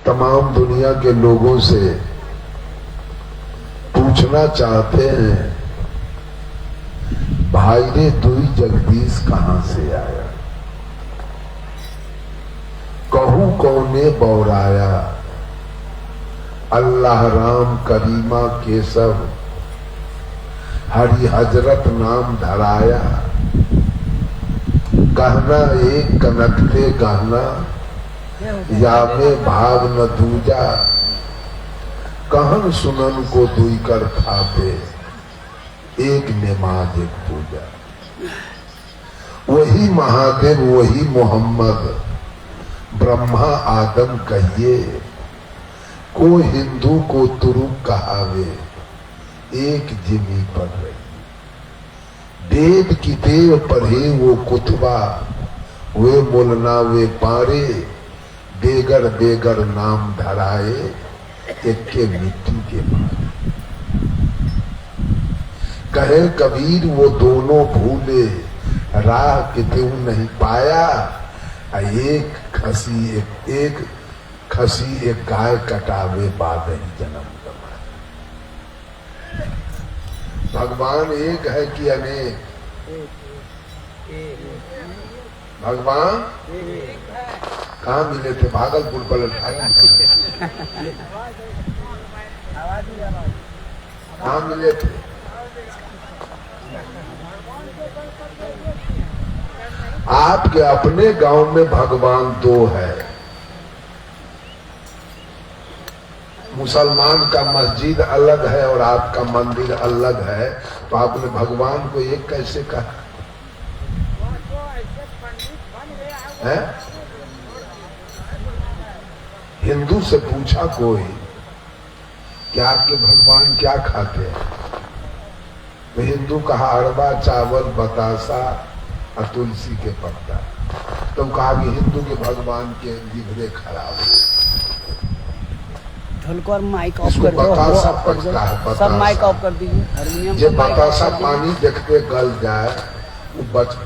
तमाम दुनिया के लोगों से पूछना चाहते हैं, भाई रे दुई जगदीश कहां से आया? कहूं कौने बौराया, अल्लाह राम करीमा केशव हरि हजरत नाम धराया। गहना एक कनकते गहना, या में भाग न दूजा। कहन सुनन को दुई कर खाते, एक नमाज एक पूजा। वही महादेव वही मोहम्मद, ब्रह्मा आदम कहिए। को हिंदू को तुरुक कहावे, एक जिमी पढ़ रही। वेद की देव पढ़े वो कुतबा, वे मोलना वे पारे। बेगर बेगर नाम धराए, एक मिट्टी के मारे। कहे कबीर वो दोनों भूले, राह कितु नहीं पाया। एक खसी एक गाय कटावे, बाद ही जन्म गवाए। भगवान एक है कि अनेक? भगवान कहाँ मिले थे? भागलपुर पलट कहाँ मिले थे? आपके अपने गांव में भगवान दो है। मुसलमान का मस्जिद अलग है और आपका मंदिर अलग है, तो आपने भगवान को एक कैसे कहा है? हिंदू से पूछा कोई कि आपके भगवान क्या खाते हैं? तो हिंदू कहा अरबा चावल बतासा और तुलसी के पत्ता। तो कहा कि हिंदू के भगवान के जिभरे खराब है। और माइक ऑफ कर दो। बतासा पचता है, बतासा। सब माइक ऑफ कर दीजिए। हारमोनियम जो बतासा पानी देखते गल जाए, वो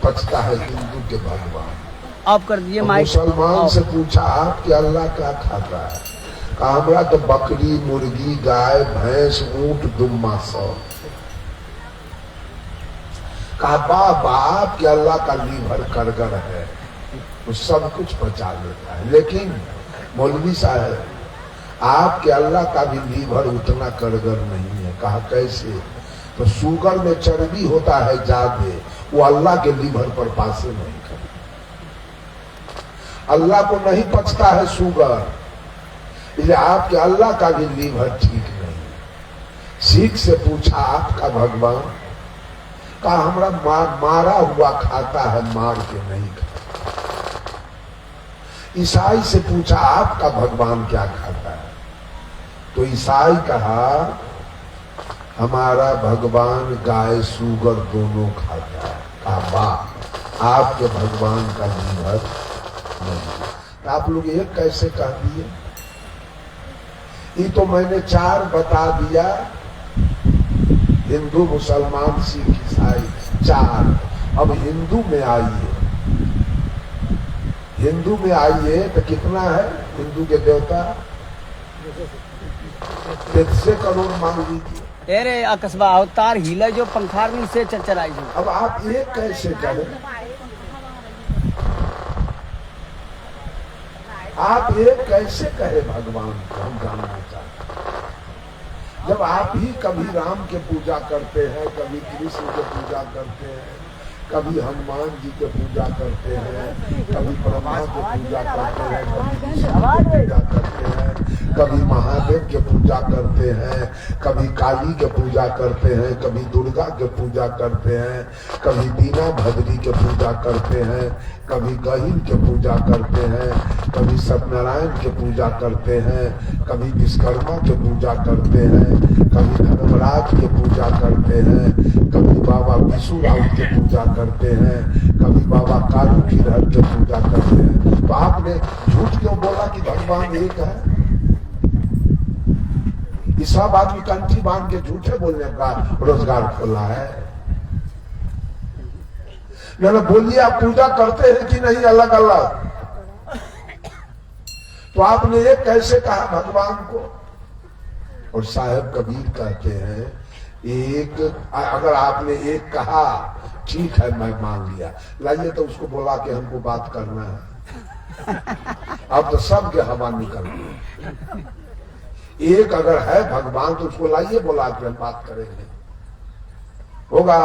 पचता है हिंदू के भगवान। ऑफ कर दीजिए माइक। मुसलमान से पूछा आपके अल्लाह क्या खाता है? कहा हमरा तो बकरी मुर्गी गाय भैंस ऊंट दुम्मा सब। कहा बाप के अल्लाह का लीवर करगर है, वो सब कुछ पचा लेता है। लेकिन मौलवी साहब आपके अल्लाह का भी लीवर उतना करगर नहीं है। कहा कैसे? तो शुगर में चर्बी होता है ज्यादा, वो अल्लाह के लीवर पर पासे नहीं कर। अल्लाह को नहीं पचता है शुगर, इसलिए आपके अल्लाह का भी लीवर ठीक नहीं। सिख से पूछा आपका भगवान? कहा हमरा मारा हुआ खाता है, मार के नहीं खाता। ईसाई से पूछा आपका भगवान क्या खाता है? तो ईसाई कहा हमारा भगवान गाय सूगर दोनों खाता है। कहा वाह, आपके भगवान का लीवर नहीं। तो आप लोग एक कैसे कह दिए? ये तो मैंने चार बता दिया, हिंदू मुसलमान सिख ईसाई चार। अब हिंदू में आइए, हिंदू में आइए तो कितना है हिंदू के देवता? 300 करोड़ मान लीजिए। अरे अकस्बा अवतार हिले जो पंखार में से चरचराई। अब आप ये कैसे करें? आप ये कैसे कहे भगवान को? हम जानना चाहते हैं। जब आप ही कभी राम के पूजा करते हैं, कभी कृष्ण के पूजा करते हैं, कभी हनुमान जी के पूजा करते हैं, कभी ब्रह्मा के पूजा करते हैं, कभी विष्णु के पूजा करते हैं, कभी महादेव के पूजा करते हैं, कभी काली के पूजा करते हैं, कभी दुर्गा के पूजा करते हैं, कभी दीना भद्री के पूजा करते हैं, कभी गहीन के पूजा करते हैं, कभी सत्यनारायण के पूजा करते हैं, कभी विश्वकर्मा के पूजा करते हैं, कभी धर्मराज के पूजा करते हैं, कभी बाबा विष्णुराव के पूजा करते हैं, कभी बाबा कालू खीरहर के पूजा करते हैं। तो आपने झूठ क्यों बोला कि भगवान एक है? ये सब आदमी कंठी बांध के झूठे बोलने का रोजगार खोला है। बोलिए आप पूजा करते हैं कि नहीं अलग अलग? तो आपने ये कैसे कहा भगवान को? और साहब कबीर कहते हैं एक, अगर आपने एक कहा ठीक है मैं मान लिया, लाइए तो उसको बोला कि हमको बात करना है। अब तो सब के हवा निकल गई। एक अगर है भगवान तो उसको लाइए बुला के हम बात करेंगे, होगा?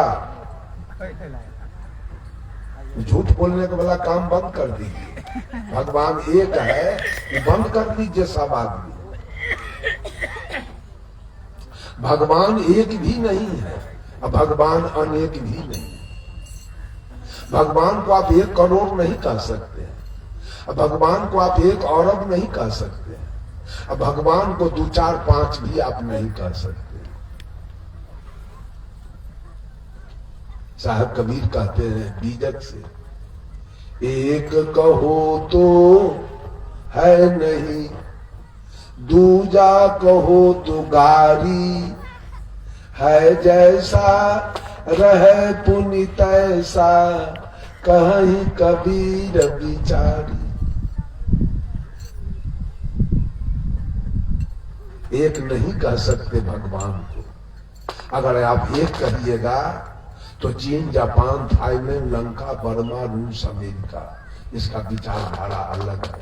झूठ बोलने के वाला काम बंद कर दीजिए। भगवान एक है, बंद कर दीजिए सब आदमी। भगवान एक भी नहीं है और भगवान अनेक भी नहीं। भगवान को आप 1 करोड़ नहीं कह सकते, भगवान को आप 1 अरब नहीं कह सकते, अब भगवान को 2, 4, 5 भी आप नहीं कह सकते। साहब कबीर कहते हैं बीजक से, एक कहो तो है नहीं, दूजा कहो तो गारी, है जैसा रहे पुनि तैसा, कहीं कबीर बिचारी। एक नहीं कह सकते भगवान को। अगर आप एक कहिएगा तो चीन, जापान, थाईलैंड, लंका, बर्मा, रूस, अमेरिका, इसका विचारधारा अलग है।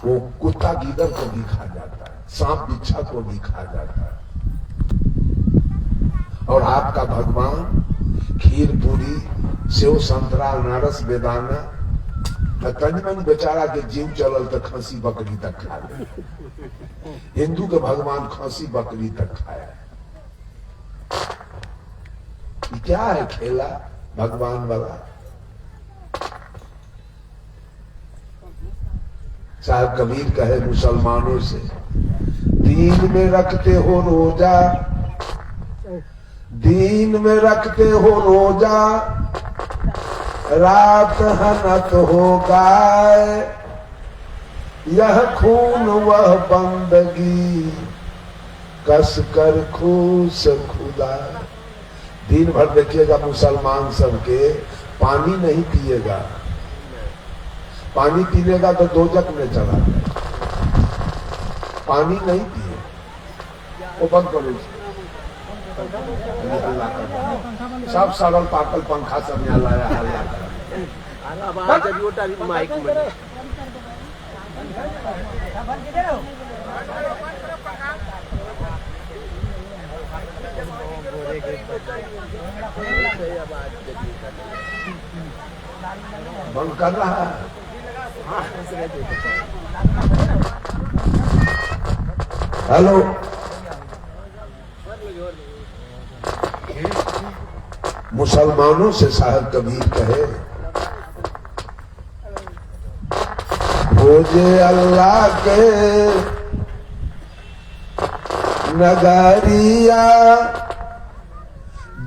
वो कुत्ता गीदड़ को भी खा जाता है, सांप बिच्छा को भी खा जाता है। और आपका भगवान खीर पूरी, सेव संतरा, अनारस, बेदाना, तनिमन बेचारा के जीव चलल तो खसी बकरी तक खा ले। हिंदू के भगवान खसी बकरी तक खाया। क्या है खेला भगवान वाला? साहब कबीर कहे मुसलमानों से, दीन में रखते हो रोजा, दीन में रखते हो रोजा, रात हनत हो गाय, यह खून वह बंदगी, कस कर खूस खुदा। दिन भर देखिएगा मुसलमान सबके पानी नहीं पिएगा, पानी पी लेगा तो दोजक में चला जाए। पानी नहीं पिए, वो बंद करो। सब सरल पाकल पंखा सब यहाँ लाया हल्ला बंद कर रहा है। हेलो, मुसलमानों से साहब कबीर कहे, खोजे अल्लाह के नगरिया,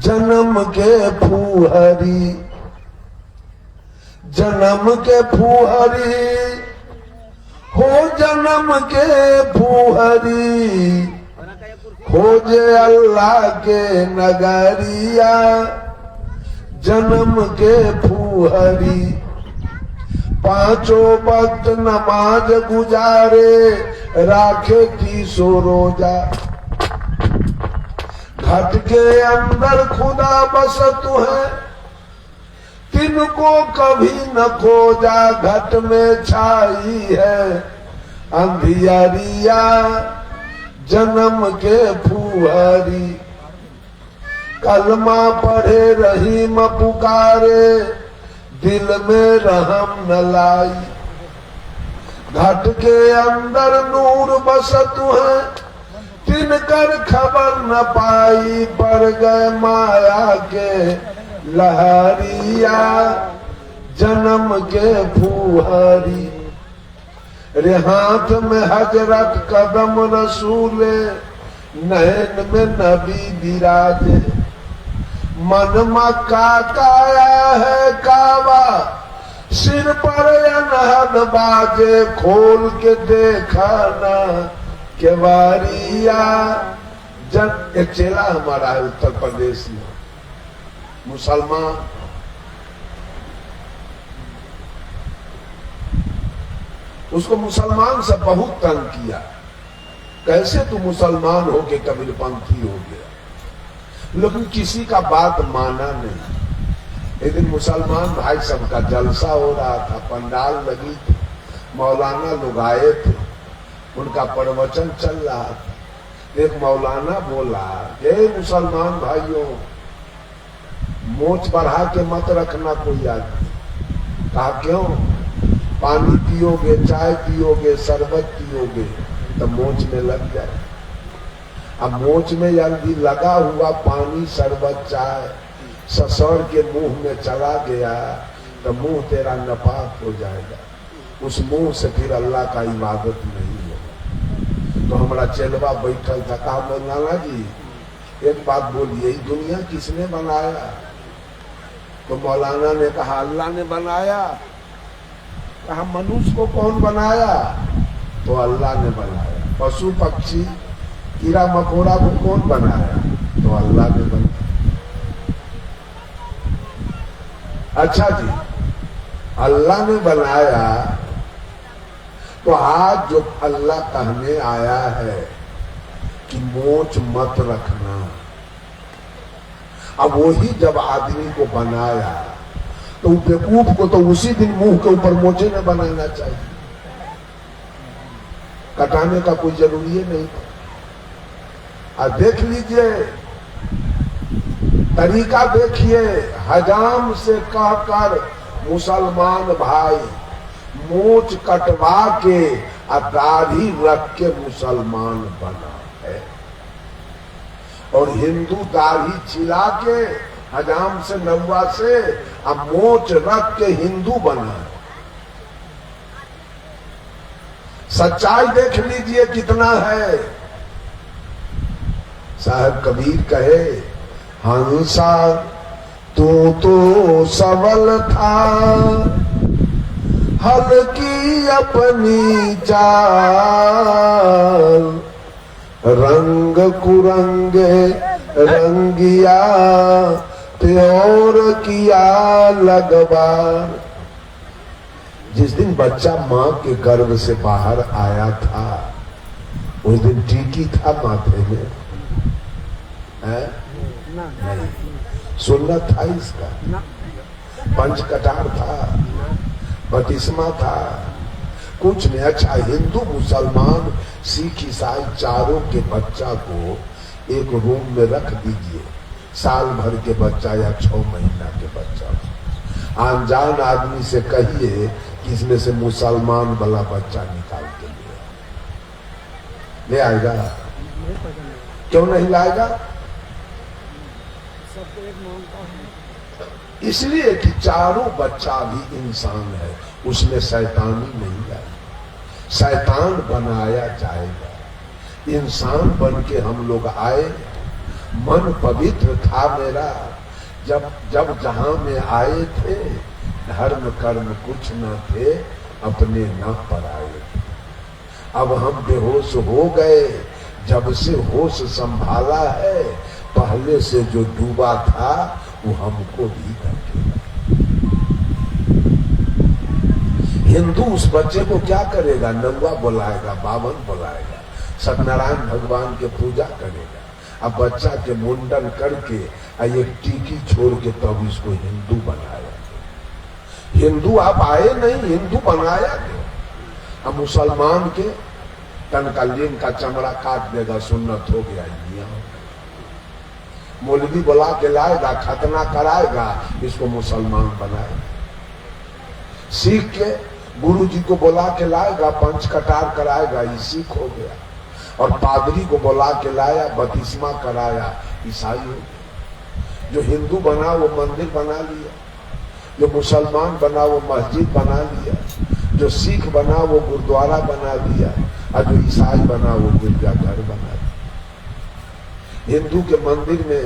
जन्म के फूहरी, जन्म के फूहरी हो, जन्म के फूहरी, खोजे अल्लाह के नगरिया, जन्म के फूहरी, पांचों वक्त नमाज गुजारे, राखे 30 रोजा, घट के अंदर खुदा बसत है, तिनको कभी न खोजा, घट में छाई है अंधियारिया, जन्म के फूहरी, कलमा पढ़े रहीम पुकारे, दिल में रहम न लाई, घट के अंदर नूर बसत है, तिनकर खबर न पाई, पड़ गए माया के लहरिया, जन्म के फूहरी, रे हाथ में हजरत कदम रसूले, नैन में नबी विराजे, मन मक्का काया है कावा, सिर पर अनहद बाजे, खोल के देखा ना केवारिया। जब एक चेला हमारा है उत्तर प्रदेश में, मुसलमान, उसको मुसलमान से बहुत तंग किया, कैसे तू मुसलमान हो के कबीरपंथी हो गया, लेकिन किसी का बात माना नहीं। एक दिन मुसलमान भाई सबका जलसा हो रहा था, पंडाल लगी थी, मौलाना लोग आए थे, उनका प्रवचन चल रहा था। एक मौलाना बोला, हे मुसलमान भाइयों, मोच बढ़ा के मत रखना कोई आदमी। कहा क्यों? पानी पियोगे, चाय पियोगे, शरबत पियोगे तो मोच में लग जाए। अब मोच में यदि लगा हुआ पानी, शरबत, चाय ससुर के मुंह में चला गया तो मुंह तेरा नापाक हो जाएगा, उस मुंह से फिर अल्लाह का इबादत नहीं होगा। तो हमारा चेलवा बैठल था, कहा मौलाना जी एक बात बोलिए, दुनिया किसने बनाया? तो मौलाना ने कहा अल्लाह ने बनाया। कहा मनुष्य को कौन बनाया? तो अल्लाह ने बनाया। पशु पक्षी कीड़ा मकोड़ा को कौन बनाया? तो अल्लाह ने बनाया। अच्छा जी, अल्लाह ने बनाया तो आज जो अल्लाह कहने आया है कि मोच मत रखना, अब वही जब आदमी को बनाया तो बेवकूफ को तो उसी दिन मुंह के ऊपर मोचे न बनाना चाहिए, कटाने का कोई जरूरी नहीं। अब देख लीजिए, तरीका देखिए, हजाम से कहकर मुसलमान भाई मोच कटवा के और दाढ़ी रख के मुसलमान बना है, और हिंदू दाढ़ी छिला के हजाम से नौवा से अब मोच रख के हिंदू बना है। सच्चाई देख लीजिए कितना है। साहब कबीर कहे, हंसा तो सबल था, हल्की अपनी चाल, रंग कुरंगे रंगिया त्योर किया लगबार। जिस दिन बच्चा मां के गर्भ से बाहर आया था उस दिन टीकी था माथे में, नहीं सुन्नत था इसका, पंचकटार था, बतिस्मा था, कुछ नहीं। अच्छा, हिंदू मुसलमान सिख ईसाई चारों के बच्चा को एक रूम में रख दीजिए, साल भर के बच्चा या 6 महीना के बच्चा, अनजान आदमी से कहिए कि इसमें से मुसलमान वाला बच्चा निकाल के ले आएगा? क्यों नहीं लाएगा? इसलिए कि चारों बच्चा भी इंसान है, उसमें शैतानी नहीं है। शैतान बनाया जाएगा, इंसान बन के हम लोग आए। मन पवित्र था मेरा जब जब जहां में आए थे, धर्म कर्म कुछ न थे, अपने न पराए। अब हम बेहोश हो गए, जब से होश संभाला है, पहले से जो डूबा था वो हमको भी ढकेगा। हिंदू उस बच्चे को क्या करेगा? नौवा बुलाएगा, बावन बुलाएगा, सत्यनारायण भगवान के पूजा करेगा। अब बच्चा के मुंडन करके एक टीकी छोड़ के तब इसको हिंदू बनाया। हिंदू आप आए नहीं, हिंदू बनाया गया। अब मुसलमान के तन का लिंग का चमड़ा काट देगा, सुन्नत हो गया। मौलवी बुला के लाएगा, खतना कराएगा, इसको मुसलमान बनाएगा। सिख के गुरु जी को बुला के लाएगा, पंचकटार कराएगा, ये सिख हो गया। और पादरी को बुला के लाया, बतिस्मा कराया, ईसाई हो गया। जो हिंदू बना वो मंदिर बना लिया, जो मुसलमान बना वो मस्जिद बना लिया, जो सिख बना वो गुरुद्वारा बना लिया, और जो ईसाई बना वो गिरजाघर बना दिया। हिंदू के मंदिर में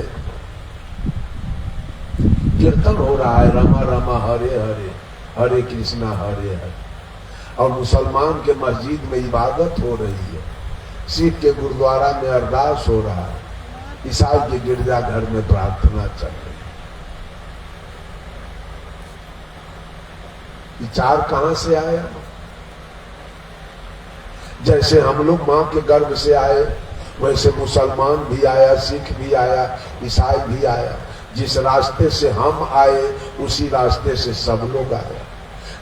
कीर्तन हो रहा है, रमा रमा हरे हरे, हरे कृष्णा हरे हरे। और मुसलमान के मस्जिद में इबादत हो रही है, सिख के गुरुद्वारा में अरदास हो रहा है, ईसाई के गिरजाघर में प्रार्थना चल रही है। विचार कहां से आया? जैसे हम लोग माँ के गर्भ से आए वैसे मुसलमान भी आया, सिख भी आया, ईसाई भी आया। जिस रास्ते से हम आए उसी रास्ते से सब लोग आए।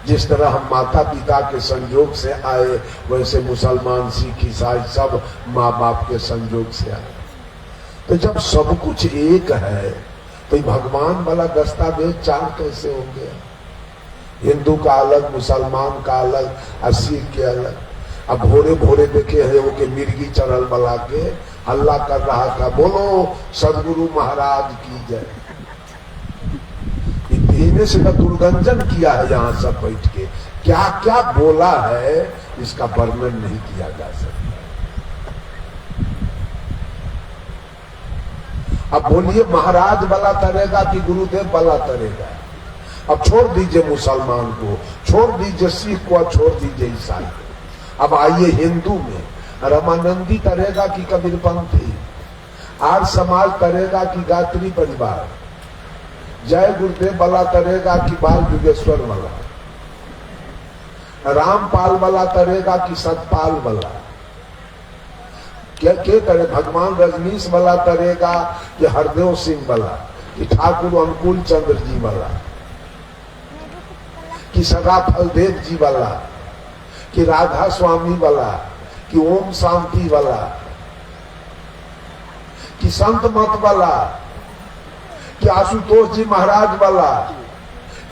जिस तरह हम माता पिता के संयोग से आए वैसे मुसलमान, सिख, ईसाई सब माँ बाप के संयोग से आए। तो जब सब कुछ एक है तो भगवान वाला दस्तावेज चार कैसे होंगे? हिंदू का अलग, मुसलमान का अलग और सिख के अलग। अब भोरे भोरे देखे है वो के मिर्गी चढ़ल बला के हल्ला कर रहा था, बोलो सदगुरु महाराज की जय। इतने से दुर्गंजन किया है यहाँ सब बैठ के, क्या क्या बोला है इसका वर्णन नहीं किया जा सकता। अब बोलिए महाराज बला तरेगा कि गुरुदेव बला तरेगा? अब छोड़ दीजिए मुसलमान को, छोड़ दीजिए सिख को, छोड़ दीजिए ईसाई को। अब आइए हिंदू में, रामानंदी तरेगा कि कबीरपंथी, आर्य समाज तरेगा कि गायत्री परिवार, जय गुरुदेव वाला तरेगा कि बाल युगेश्वर वाला, रामपाल वाला तरेगा कि सतपाल वाला, क्या के तरह भगवान रजनीश वाला तरेगा कि हरदेव सिंह वाला, कि ठाकुर अनुकूल चंद्र जी वाला, कि सदा फलदेव जी वाला, कि राधा स्वामी वाला, कि ओम शांति वाला, कि संत मत वाला, कि आशुतोष जी महाराज वाला,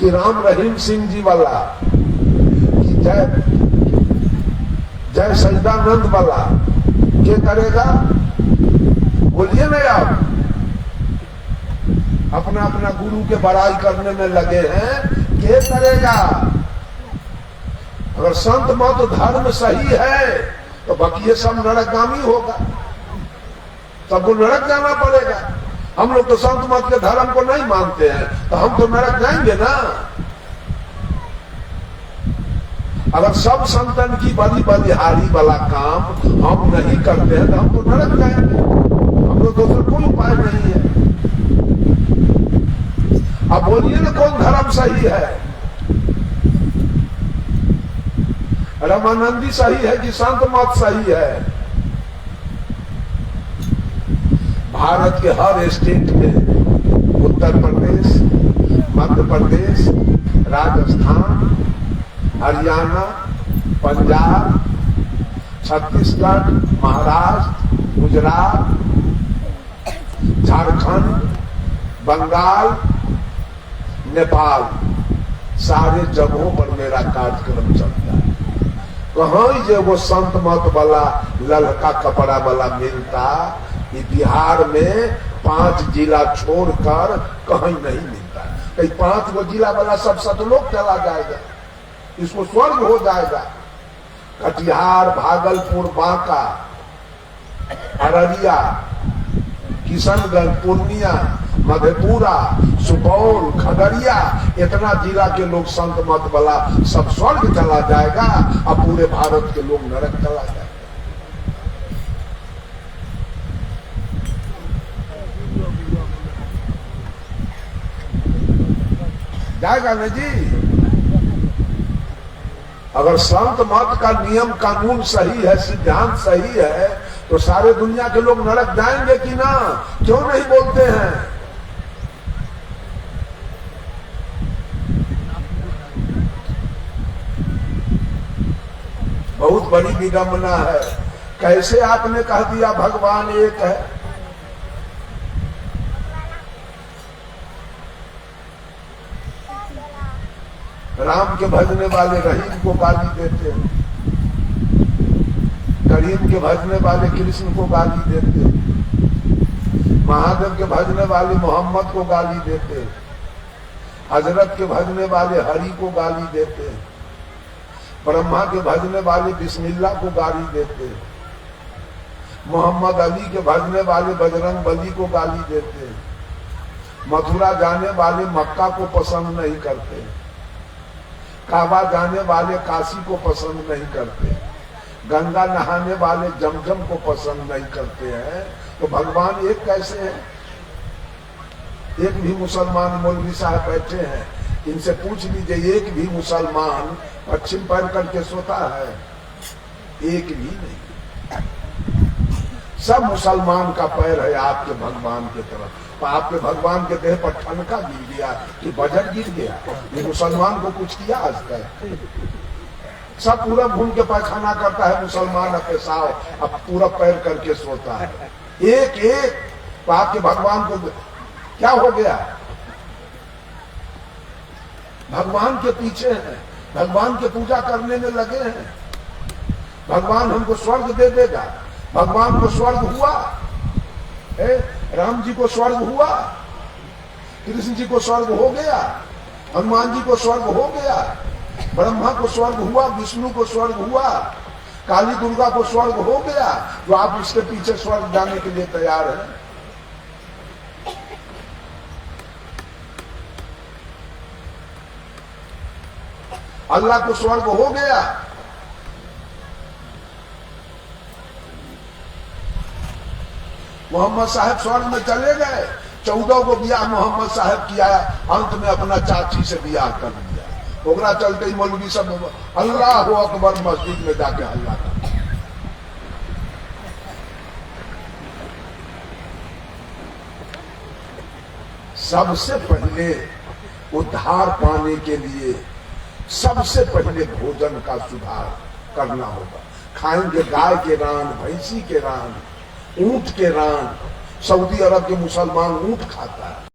कि राम रहीम सिंह जी वाला, कि जय सचिदानंद वाला, क्या करेगा? बोलिए ना आप। अपना अपना गुरु के बड़ाई करने में लगे हैं, क्या करेगा? अगर संत मत धर्म सही है तो बाकी सब नरकगामी होगा, सबको नरक जाना पड़ेगा। हम लोग तो संत मत के धर्म को नहीं मानते हैं तो हम तो नरक जाएंगे ना। अगर सब संतन की बड़ी बलिहारी वाला काम हम नहीं करते हैं तो हम तो नरक जाएंगे। हम लोग दूसरा कोई उपाय नहीं है। अब बोलिए ना कौन धर्म सही है? रामानंदी सही है कि संत मत सही है? भारत के हर स्टेट में, उत्तर प्रदेश, मध्य प्रदेश, राजस्थान, हरियाणा, पंजाब, छत्तीसगढ़, महाराष्ट्र, गुजरात, झारखंड, बंगाल, नेपाल, सारे जगहों पर मेरा कार्यक्रम चलता है। कहीं जो वो संत मत वाला ललका कपड़ा वाला मिलता, ये बिहार में 5 जिला छोड़कर कहीं नहीं मिलता। कहीं 5 वो जिला वाला सब सतलोक चला जाएगा, इसको स्वर्ग हो जाएगा। कटिहार, भागलपुर, बांका, अररिया, किशनगंज, पूर्णिया, मधेपुरा, सुपौल, खगड़िया, इतना जिला के लोग संत मत वाला सब स्वर्ग चला जाएगा और पूरे भारत के लोग नरक चला जाएगा। जाएगा ना जी। अगर संत मत का नियम कानून सही है, सिद्धांत सही है तो सारे दुनिया के लोग नरक जाएंगे कि ना? क्यों नहीं बोलते हैं? बहुत बड़ी विडंबना है। कैसे आपने कह दिया भगवान एक है? राम के भजने वाले रहीम को गाली देते हैं, करीम के भजने वाले कृष्ण को गाली देते हैं, महादेव के भजने वाले मोहम्मद को गाली देते हैं, हजरत के भजने वाले हरि को गाली देते हैं, ब्रह्मा के भजने वाले बिस्मिल्लाह को गाली देते हैं, मोहम्मद अली के भजने वाले बजरंग बली को गाली देते हैं, मथुरा जाने वाले मक्का को पसंद नहीं करते, काबा जाने वाले काशी को पसंद नहीं करते, गंगा नहाने वाले जमजम को पसंद नहीं करते हैं। तो भगवान एक कैसे है? एक भी मुसलमान मौलवी साहब बैठे हैं, इनसे पूछ लीजिए, एक भी मुसलमान पश्चिम पैर करके सोता है? एक भी नहीं। सब मुसलमान का पैर है आपके भगवान के तरफ। आपके भगवान के देह पर ठनका गिर गया कि बजट गिर गया, ये मुसलमान को कुछ किया आज तक? सब पूरा घूम के पैखाना करता है मुसलमान, पेशाब अब पूरा पैर करके सोता है। एक एक आपके भगवान को क्या हो गया? भगवान के पीछे हैं, भगवान के पूजा करने में लगे हैं। भगवान हमको स्वर्ग दे देगा। भगवान को स्वर्ग हुआ, राम जी को स्वर्ग हुआ, कृष्ण जी को स्वर्ग हो गया, हनुमान जी को स्वर्ग हो गया, ब्रह्मा को स्वर्ग हुआ, विष्णु को स्वर्ग हुआ, काली दुर्गा को स्वर्ग हो गया। जो आप इसके पीछे स्वर्ग जाने के लिए तैयार हैं? अल्लाह को स्वर्ग हो गया। मोहम्मद साहब स्वर्ग में चले गए। 14 को ब्याह मोहम्मद साहब किया, अंत में अपना चाची से ब्याह कर दिया। ओकरा चलते ही मौलवी सब अल्लाह अकबर मस्जिद में जाके हल्ला कर। सबसे पहले उद्धार पाने के लिए सबसे पहले भोजन का सुधार करना होगा। खाएंगे गाय के रान, भैंसी के रान, ऊंट के रान। सऊदी अरब के मुसलमान ऊंट खाता है।